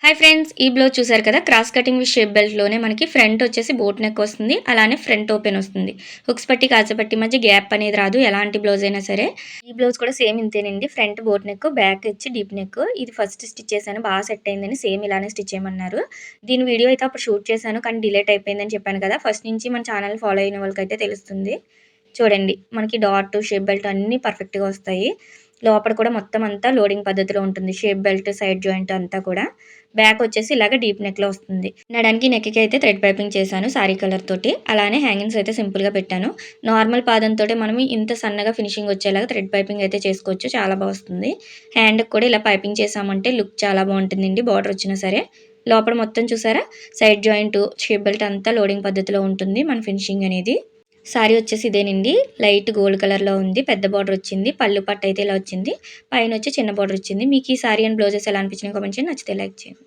Hi friends, ఈ blouse చూసారు కదా. Cross cutting with shape belt లోనే మనకి ఫ్రంట్ వచ్చేసి బోట్ నెక్ వస్తుంది. అలానే ఫ్రంట్ ఓపెన్ వస్తుంది. హుక్స్ పట్టి కాజపట్టి మధ్య గ్యాప్ అనేది రాదు, ఎలాంటి బ్లౌజ్ అయినా సరే. ఈ బ్లౌజ్ కూడా సేమ్ ఇంతేనండి. ఫ్రంట్ బోట్ నెక్, బ్యాక్ వచ్చి డీప్ నెక్. ఇది ఫస్ట్ స్టిచ్ చేశాను, బాగా సెట్ అయిందని సేమ్ ఇలానే స్టిచ్ చేయమన్నారు. దీని వీడియో అయితే అప్పుడు షూట్ చేశాను, కానీ డిలేట్ అయిపోయిందని చెప్పాను కదా. ఫస్ట్ నుంచి మన ఛానల్ ఫాలో అయిన వాళ్ళకైతే తెలుస్తుంది. చూడండి, మనకి డాట్ షేప్ బెల్ట్ అన్నీ పర్ఫెక్ట్గా వస్తాయి. లోపల కూడా మొత్తం అంతా లోడింగ్ పద్ధతిలో ఉంటుంది. షేప్ బెల్ట్, సైడ్ జాయింట్ అంతా కూడా. బ్యాక్ వచ్చేసి ఇలాగ డీప్ నెక్లో వస్తుంది. నడానికి నెక్కి అయితే థ్రెడ్ పైపింగ్ చేశాను సారీ కలర్ తోటి. అలానే హ్యాంగింగ్స్ అయితే సింపుల్గా పెట్టాను. నార్మల్ పాదంతో మనం ఇంత సన్నగా ఫినిషింగ్ వచ్చేలాగా థ్రెడ్ పైపింగ్ అయితే చేసుకోవచ్చు, చాలా బాగా వస్తుంది. హ్యాండ్కి కూడా ఇలా పైపింగ్ చేసామంటే లుక్ చాలా బాగుంటుందండి, బార్డర్ వచ్చినా సరే. లోపల మొత్తం చూసారా, సైడ్ జాయింట్, షేప్ బెల్ట్ అంతా లోడింగ్ పద్ధతిలో ఉంటుంది మన ఫినిషింగ్ అనేది. సారీ వచ్చేసి ఇదేనండి, లైట్ గోల్డ్ కలర్లో ఉంది. పెద్ద బార్డర్ వచ్చింది. పళ్ళు పట్టు అయితే ఇలా వచ్చింది. పైన వచ్చి చిన్న బార్డర్ వచ్చింది. మీకు ఈ సారీ అండ్ బ్లౌజెస్ ఎలా అనిపించినాయి కామెంట్ చేయండి. నచ్చితే లైక్ చేయండి.